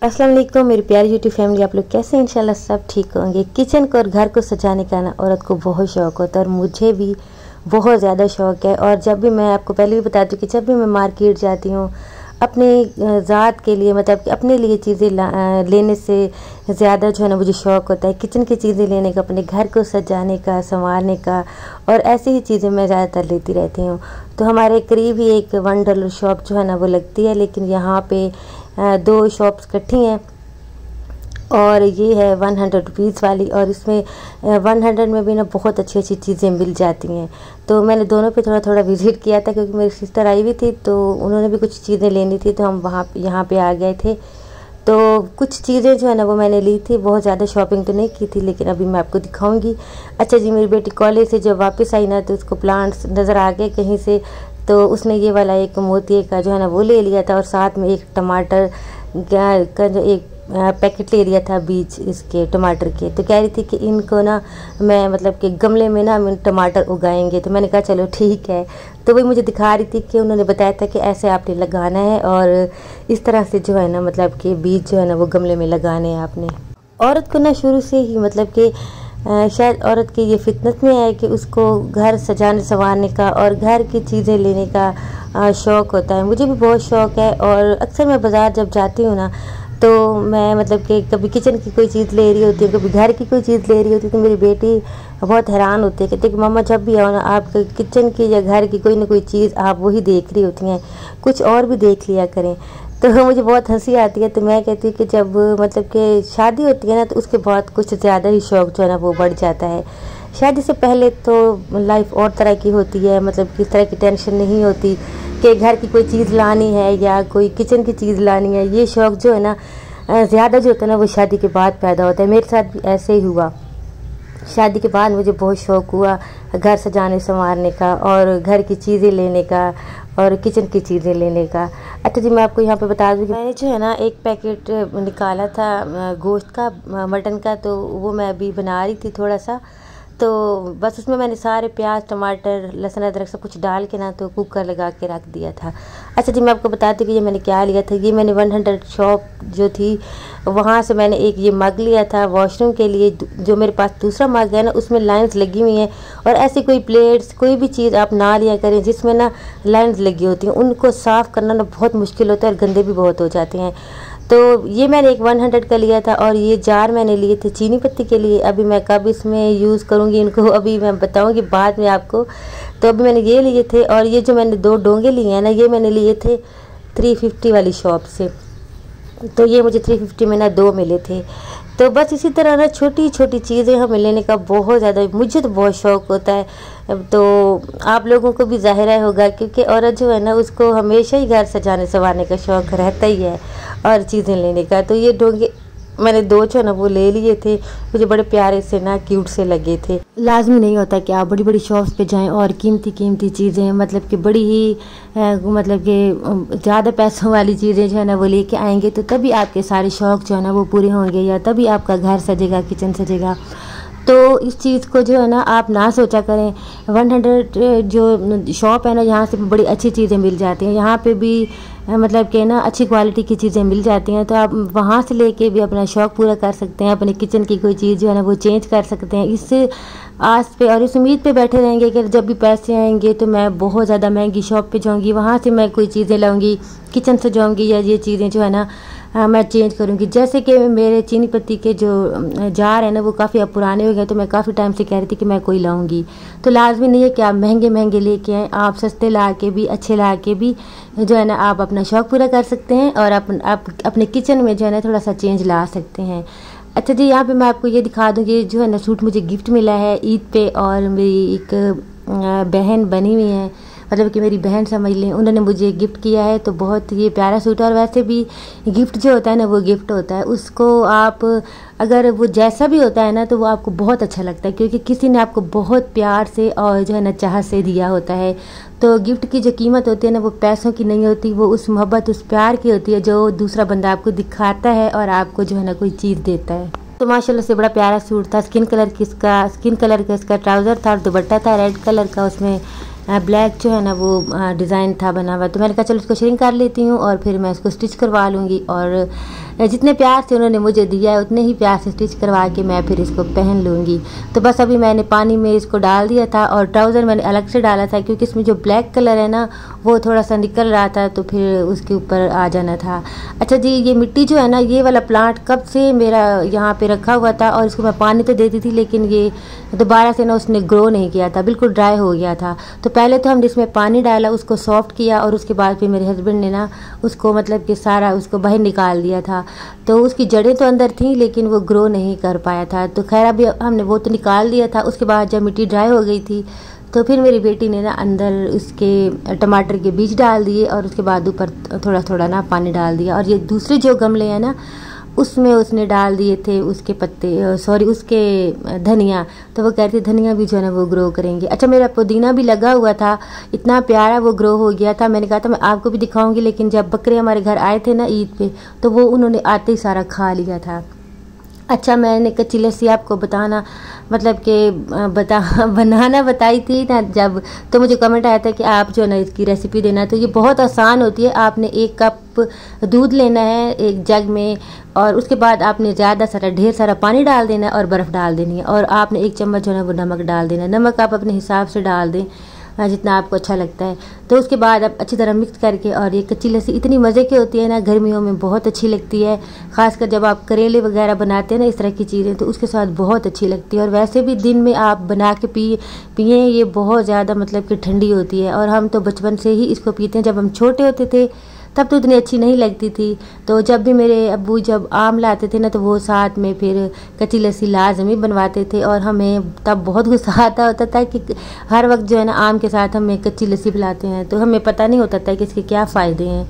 अस्सलाम वालेकुम मेरी प्यारी यूट्यूब फैमिली, आप लोग कैसे हैं? इंशाल्लाह सब ठीक होंगे। किचन को और घर को सजाने का ना औरत को बहुत शौक़ होता है और मुझे भी बहुत ज़्यादा शौक़ है। और जब भी मैं आपको पहले भी बताती हूँ कि जब भी मैं मार्केट जाती हूँ अपने ज़ात के लिए, मतलब कि अपने लिए चीज़ें लेने से ज़्यादा जो है ना मुझे शौक़ होता है किचन की चीज़ें लेने का, अपने घर को सजाने का, संवारने का। और ऐसी ही चीज़ें मैं ज़्यादातर लेती रहती हूँ। तो हमारे करीब ही एक $1 शॉप जो है ना वो लगती है, लेकिन यहाँ पे 2 शॉप्स इकट्ठी हैं और ये है 100 रुपीज़ वाली। और इसमें 100 में भी ना बहुत अच्छी अच्छी चीज़ें मिल जाती हैं। तो मैंने दोनों पे थोड़ा थोड़ा विज़िट किया था क्योंकि मेरी सिस्टर आई हुई थी तो उन्होंने भी कुछ चीज़ें लेनी थी, तो हम यहाँ पे आ गए थे। तो कुछ चीज़ें जो है ना वो मैंने ली थी, बहुत ज़्यादा शॉपिंग तो नहीं की थी, लेकिन अभी मैं आपको दिखाऊंगी। अच्छा जी, मेरी बेटी कॉलेज से जब वापस आई ना तो उसको प्लांट्स नज़र आ गए कहीं से, तो उसने ये वाला एक मोतिये का जो है ना वो ले लिया था और साथ में एक टमाटर का जो एक पैकेट ले लिया था बीज इसके टमाटर के। तो कह रही थी कि इनको ना मैं मतलब कि गमले में ना हम टमाटर उगाएंगे। तो मैंने कहा चलो ठीक है। तो वही मुझे दिखा रही थी कि उन्होंने बताया था कि ऐसे आपने लगाना है और इस तरह से जो है ना मतलब कि बीज जो है ना वो गमले में लगाने हैं आपने। औरत को ना शुरू से ही मतलब कि शायद औरत की ये फितनत में है कि उसको घर सजाने संवारने का और घर की चीज़ें लेने का शौक़ होता है। मुझे भी बहुत शौक़ है और अक्सर मैं बाज़ार जब जाती हूँ ना तो मैं मतलब कि कभी किचन की कोई चीज़ ले रही होती है, कभी घर की कोई चीज़ ले रही होती है, तो मेरी बेटी बहुत हैरान होती है, कहती है कि मम्मा जब भी आओ ना आप किचन की या घर की कोई ना कोई चीज़ आप वही देख रही होती हैं, कुछ और भी देख लिया करें। तो मुझे बहुत हंसी आती है। तो मैं कहती हूँ कि जब मतलब कि शादी होती है ना तो उसके बाद कुछ ज़्यादा ही शौक़ जो है ना वो बढ़ जाता है। शादी से पहले तो लाइफ और तरह की होती है, मतलब किस तरह की टेंशन नहीं होती कि घर की कोई चीज़ लानी है या कोई किचन की चीज़ लानी है। ये शौक़ जो है ना ज़्यादा जो होता है ना वो शादी के बाद पैदा होता है। मेरे साथ भी ऐसे ही हुआ। शादी के बाद मुझे बहुत शौक़ हुआ घर सजाने संवारने का और घर की चीज़ें लेने का और किचन की चीज़ें लेने का। अच्छा जी, मैं आपको यहाँ पे बता दूँ कि मैंने जो है ना एक पैकेट निकाला था गोश्त का, मटन का, तो वो मैं अभी बना रही थी थोड़ा सा। तो बस उसमें मैंने सारे प्याज टमाटर लहसुन अदरक सब कुछ डाल के ना तो कुकर लगा के रख दिया था। अच्छा जी, मैं आपको बताती हूँ कि ये मैंने क्या लिया था। ये मैंने 100 शॉप जो थी वहाँ से मैंने एक ये मग लिया था वॉशरूम के लिए। जो मेरे पास दूसरा मग है ना उसमें लाइंस लगी हुई हैं, और ऐसी कोई प्लेट्स कोई भी चीज़ आप ना लिया करें जिसमें ना लाइंस लगी होती हैं, उनको साफ़ करना ना बहुत मुश्किल होता है और गंदे भी बहुत हो जाते हैं। तो ये मैंने एक 100 का लिया था और ये जार मैंने लिए थे चीनी पत्ती के लिए। अभी मैं कब इसमें यूज़ करूँगी इनको अभी मैं बताऊँगी बाद में आपको। तो अभी मैंने ये लिए थे और ये जो मैंने 2 डोंगे लिए हैं ना ये मैंने लिए थे 350 वाली शॉप से। तो ये मुझे 350 में ना 2 मिले थे। तो बस इसी तरह ना छोटी छोटी चीज़ें हमें लेने का बहुत ज़्यादा मुझे तो बहुत शौक़ होता है। तो आप लोगों को भी ज़ाहिर होगा क्योंकि औरत जो है ना उसको हमेशा ही घर सजाने संवारने का शौक़ रहता ही है और चीज़ें लेने का। तो ये डोंगे मैंने 2 जो है ना वो ले लिए थे, मुझे बड़े प्यारे से ना क्यूट से लगे थे। लाजमी नहीं होता कि आप बड़ी बड़ी शॉप्स पे जाएं और कीमती कीमती चीज़ें मतलब कि बड़ी ही मतलब कि ज़्यादा पैसों वाली चीज़ें जो है ना वो लेके आएंगे तो तभी आपके सारे शौक़ जो है ना वो पूरे होंगे या तभी आपका घर सजेगा, किचन सजेगा। तो इस चीज़ को जो है ना आप ना सोचा करें। 100 जो शॉप है ना यहाँ से बड़ी अच्छी चीज़ें मिल जाती हैं, यहाँ पे भी मतलब कि ना अच्छी क्वालिटी की चीज़ें मिल जाती हैं। तो आप वहाँ से लेके भी अपना शौक़ पूरा कर सकते हैं, अपने किचन की कोई चीज़ जो है ना वो चेंज कर सकते हैं। इससे आस पे और इस उम्मीद पे बैठे रहेंगे कि जब भी पैसे आएंगे तो मैं बहुत ज़्यादा महंगी शॉप पे जाऊँगी, वहाँ से मैं कोई चीज़ें लाऊँगी, किचन से जाऊँगी या ये चीज़ें जो है ना मैं चेंज करूँगी। जैसे कि मेरे चीनी पत्ती के जो जार है ना वो काफ़ी अब पुराने हो गए, तो मैं काफ़ी टाइम से कह रही थी कि मैं कोई लाऊँगी। तो लाजमी नहीं है कि आप महंगे महंगे लेके आएँ, आप सस्ते ला के भी अच्छे ला के भी जो है ना आप अपना शौक़ पूरा कर सकते हैं और आप अपने किचन में जो है ना थोड़ा सा चेंज ला सकते हैं। अच्छा जी, यहाँ पे मैं आपको ये दिखा दूँ कि जो है ना सूट मुझे गिफ्ट मिला है ईद पे, और मेरी एक बहन बनी हुई है, मतलब कि मेरी बहन समझ लें, उन्होंने मुझे गिफ्ट किया है। तो बहुत ये प्यारा सूट है और वैसे भी गिफ्ट जो होता है ना वो गिफ्ट होता है, उसको आप अगर वो जैसा भी होता है ना तो वो आपको बहुत अच्छा लगता है क्योंकि किसी ने आपको बहुत प्यार से और जो है ना चाह से दिया होता है। तो गिफ्ट की जो कीमत होती है ना वो पैसों की नहीं होती, वो उस मोहब्बत उस प्यार की होती है जो दूसरा बंदा आपको दिखाता है और आपको जो है ना कोई चीज़ देता है। तो माशाल्लाह से बड़ा प्यारा सूट था, स्किन कलर का इसका ट्राउज़र था और दुपट्टा था रेड कलर का, उसमें ब्लैक जो है ना वो डिज़ाइन था बना हुआ, तो मैंने कहा चलो इसको श्रिंक कर लेती हूँ और फिर मैं इसको स्टिच करवा लूँगी। और जितने प्यार से उन्होंने मुझे दिया है उतने ही प्यार से स्टिच करवा के मैं फिर इसको पहन लूँगी। तो बस अभी मैंने पानी में इसको डाल दिया था और ट्राउज़र मैंने अलग से डाला था क्योंकि इसमें जो ब्लैक कलर है ना वो थोड़ा सा निकल रहा था, तो फिर उसके ऊपर आ जाना था। अच्छा जी, ये मिट्टी जो है ना, ये वाला प्लांट कब से मेरा यहाँ पे रखा हुआ था और इसको मैं पानी तो देती थी, लेकिन ये दोबारा से ना उसने ग्रो नहीं किया था, बिल्कुल ड्राई हो गया था। तो पहले तो हमने इसमें पानी डाला, उसको सॉफ्ट किया और उसके बाद फिर मेरे हस्बैंड ने ना उसको मतलब कि सारा उसको बाहर निकाल दिया था। तो उसकी जड़ें तो अंदर थी लेकिन वो ग्रो नहीं कर पाया था। तो खैर अभी हमने वो तो निकाल दिया था। उसके बाद जब मिट्टी ड्राई हो गई थी तो फिर मेरी बेटी ने ना अंदर उसके टमाटर के बीज डाल दिए और उसके बाद ऊपर थोड़ा थोड़ा ना पानी डाल दिया। और ये दूसरे जो गमले हैं ना उसमें उसने डाल दिए थे उसके पत्ते, सॉरी उसके धनिया। तो वो कहती धनिया भी जो है ना वो ग्रो करेंगे। अच्छा, मेरा पुदीना भी लगा हुआ था, इतना प्यारा वो ग्रो हो गया था। मैंने कहा था मैं आपको भी दिखाऊंगी, लेकिन जब बकरे हमारे घर आए थे ना ईद पे तो वो उन्होंने आते ही सारा खा लिया था। अच्छा, मैंने कच्ची लस्सी आपको बताना मतलब कि बनाना बताई थी ना जब, तो मुझे कमेंट आया था कि आप जो है ना इसकी रेसिपी देना। तो ये बहुत आसान होती है। आपने 1 कप दूध लेना है एक जग में और उसके बाद आपने ज़्यादा सारा ढेर सारा पानी डाल देना है और बर्फ़ डाल देनी है और आपने 1 चम्मच जो है ना वो नमक डाल देना है। नमक आप अपने हिसाब से डाल दें जितना आपको अच्छा लगता है। तो उसके बाद आप अच्छी तरह मिक्स करके, और ये कच्ची लस्सी इतनी मज़े की होती है ना, गर्मियों में बहुत अच्छी लगती है, ख़ासकर जब आप करेले वगैरह बनाते हैं ना इस तरह की चीज़ें, तो उसके साथ बहुत अच्छी लगती है। और वैसे भी दिन में आप बना के पिए ये बहुत ज़्यादा मतलब कि ठंडी होती है। और हम तो बचपन से ही इसको पीते हैं। जब हम छोटे होते थे तब तो इतनी अच्छी नहीं लगती थी। तो जब भी मेरे अब्बू जब आम लाते थे ना तो वो साथ में फिर कच्ची लस्सी लाजमी बनवाते थे और हमें तब बहुत गुस्सा आता होता था कि हर वक्त जो है ना आम के साथ हमें कच्ची लस्सी पिलाते हैं। तो हमें पता नहीं होता था कि इसके क्या फ़ायदे हैं।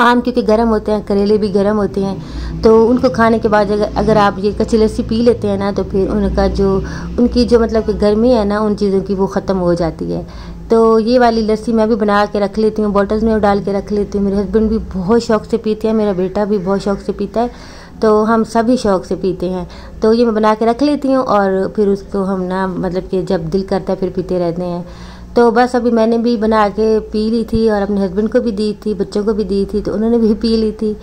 आम क्योंकि गर्म होते हैं, करेले भी गर्म होते हैं, तो उनको खाने के बाद अगर आप ये कच्ची लस्सी पी लेते हैं ना तो फिर उनकी जो मतलब कि गर्मी है ना उन चीज़ों की वो ख़त्म हो जाती है। तो ये वाली लस्सी मैं भी बना के रख लेती हूँ, बॉटल्स में डाल के रख लेती हूँ। मेरे हस्बैंड भी बहुत शौक़ से पीते हैं, मेरा बेटा भी बहुत शौक़ से पीता है, तो हम सभी शौक़ से पीते हैं। तो ये मैं बना के रख लेती हूँ और फिर उसको हम ना मतलब कि जब दिल करता है फिर पीते रहते हैं। तो बस अभी मैंने भी बना के पी ली थी और अपने हस्बैंड को भी दी थी, बच्चों को भी दी थी, तो उन्होंने भी पी ली थी।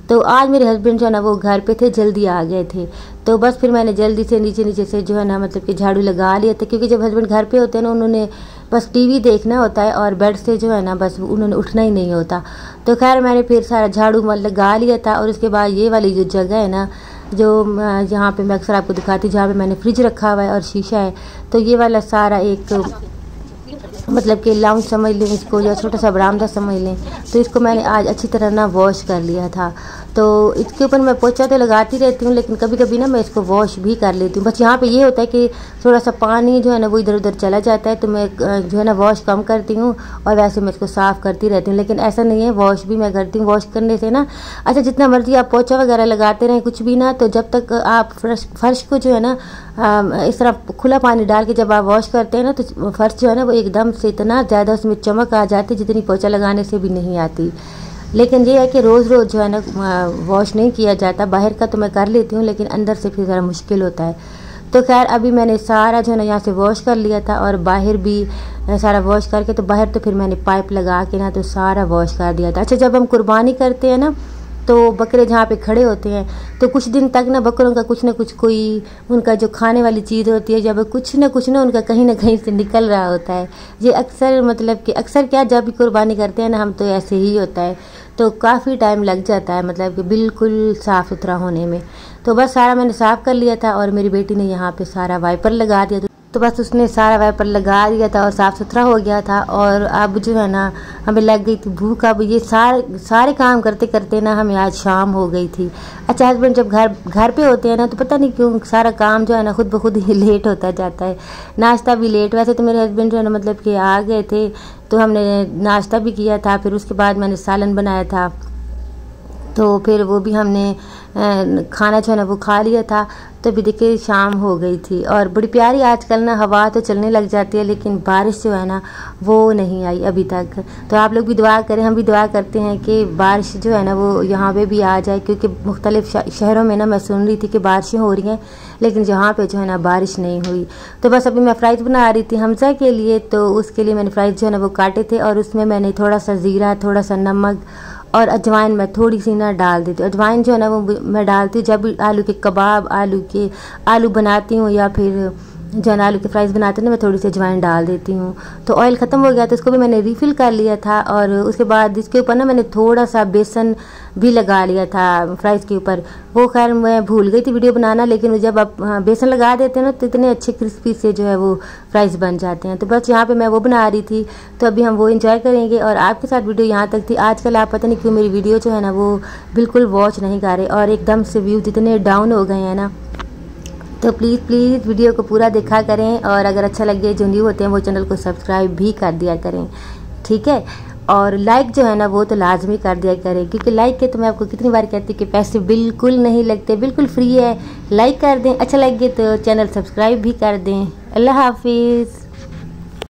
तो आज मेरे हस्बैंड जो है ना वो घर पे थे, जल्दी आ गए थे, तो बस फिर मैंने जल्दी से नीचे से जो है ना मतलब कि झाड़ू लगा लिया था, क्योंकि जब हस्बैंड घर पे होते हैं ना उन्होंने बस टीवी देखना होता है और बेड से जो है ना बस उन्होंने उठना ही नहीं होता। तो खैर मैंने फिर सारा झाड़ू लगा लिया था। और उसके बाद ये वाली जो जगह है ना जो जहाँ पे मैं अक्सर आपको दिखाती, जहाँ पे मैंने फ्रिज रखा हुआ है और शीशा है, तो ये वाला सारा एक मतलब कि लाउंज समझ लें इसको या छोटा सा बरामदा समझ लें, तो इसको मैंने आज अच्छी तरह ना वॉश कर लिया था। तो इसके ऊपर मैं पोछा तो लगाती रहती हूँ, लेकिन कभी कभी ना मैं इसको वॉश भी कर लेती हूँ। बस यहाँ पे ये होता है कि थोड़ा सा पानी जो है ना वो इधर उधर चला जाता है, तो मैं जो है ना वॉश कम करती हूँ और वैसे मैं इसको साफ़ करती रहती हूँ। लेकिन ऐसा नहीं है, वॉश भी मैं करती हूँ। वॉश करने से ना अच्छा जितना मर्जी आप पोछा वगैरह लगाते रहें कुछ भी ना, तो जब तक आप फर्श को जो है ना इस तरह खुला पानी डाल के जब आप वॉश करते हैं ना तो फर्श जो है ना वो एकदम से इतना ज़्यादा उसमें चमक आ जाती है जितनी पोछा लगाने से भी नहीं आती। लेकिन ये है कि रोज़ रोज़ जो है ना वॉश नहीं किया जाता। बाहर का तो मैं कर लेती हूँ लेकिन अंदर से फिर ज़रा मुश्किल होता है। तो खैर अभी मैंने सारा जो है ना यहाँ से वॉश कर लिया था और बाहर भी सारा वॉश करके, तो बाहर तो फिर मैंने पाइप लगा के ना तो सारा वॉश कर दिया था। अच्छा, जब हम कुर्बानी करते हैं ना तो बकरे जहाँ पे खड़े होते हैं तो कुछ दिन तक ना बकरों का कुछ ना कुछ कोई उनका जो खाने वाली चीज़ होती है, जब कुछ ना उनका कहीं ना कहीं से निकल रहा होता है। ये अक्सर मतलब कि अक्सर क्या जब भी कुर्बानी करते हैं ना हम, तो ऐसे ही होता है। तो काफ़ी टाइम लग जाता है मतलब कि बिल्कुल साफ़ सुथरा होने में। तो बस सारा मैंने साफ़ कर लिया था और मेरी बेटी ने यहाँ पे सारा वाइपर लगा दिया, तो बस उसने सारा वाइपर लगा दिया था और साफ़ सुथरा हो गया था। और अब जो है ना हमें लग गई थी भूख। अब ये सारे काम करते करते ना हमें आज शाम हो गई थी। अच्छा, हस्बैंड जब घर पे होते हैं ना तो पता नहीं क्यों सारा काम जो है ना खुद ब खुद ही लेट होता जाता है। नाश्ता भी लेट। वैसे तो मेरे हस्बैंड जो है ना मतलब कि आ गए थे तो हमने नाश्ता भी किया था, फिर उसके बाद मैंने सालन बनाया था। तो फिर वो भी हमने खाना जो है ना वो खा लिया था। तो अभी देखिए शाम हो गई थी और बड़ी प्यारी आजकल ना हवा तो चलने लग जाती है, लेकिन बारिश जो है ना वो नहीं आई अभी तक। तो आप लोग भी दुआ करें, हम भी दुआ करते हैं कि बारिश जो है ना वो यहाँ पे भी आ जाए, क्योंकि मुख्तलिफ शहरों में ना मैं सुन रही थी कि बारिशें हो रही हैं, लेकिन यहाँ पे जो है ना बारिश नहीं हुई। तो बस अभी मैं फ्राइज़ बना रही थी हमजा के लिए, तो उसके लिए मैंने फ्राइज़ जो है ना वो काटे थे और उसमें मैंने थोड़ा सा ज़ीरा, थोड़ा सा नमक और अजवाइन मैं थोड़ी सी ना डाल देती हूँ। अजवाइन जो है ना वो मैं डालती हूँ जब आलू के कबाब, आलू बनाती हूँ या फिर जो है ना आलू के फ्राइज़ बनाते हैं ना, मैं थोड़ी सी अजवाइन डाल देती हूँ। तो ऑयल ख़त्म हो गया तो उसको भी मैंने रिफ़िल कर लिया था और उसके बाद इसके ऊपर ना मैंने थोड़ा सा बेसन भी लगा लिया था फ्राइज़ के ऊपर। वो खैर मैं भूल गई थी वीडियो बनाना, लेकिन जब आप बेसन लगा देते हैं ना तो इतने अच्छे क्रिस्पी से जो है वो फ्राइज़ बन जाते हैं। तो बस यहाँ पे मैं वो बना रही थी, तो अभी हम वो इंजॉय करेंगे। और आपके साथ वीडियो यहाँ तक थी। आजकल आप पता नहीं क्यों मेरी वीडियो जो है ना वो बिल्कुल वॉच नहीं कर रहे और एकदम से व्यूज़ इतने डाउन हो गए हैं ना। तो प्लीज़ वीडियो को पूरा देखा करें और अगर अच्छा लगे, जो न्यू होते हैं वो चैनल को सब्सक्राइब भी कर दिया करें, ठीक है। और लाइक जो है ना वो तो लाजमी कर दिया करें, क्योंकि लाइक के तो मैं आपको कितनी बार कहती हूँ कि पैसे बिल्कुल नहीं लगते, बिल्कुल फ्री है। लाइक कर दें, अच्छा लगे तो चैनल सब्सक्राइब भी कर दें। अल्लाह हाफिज़।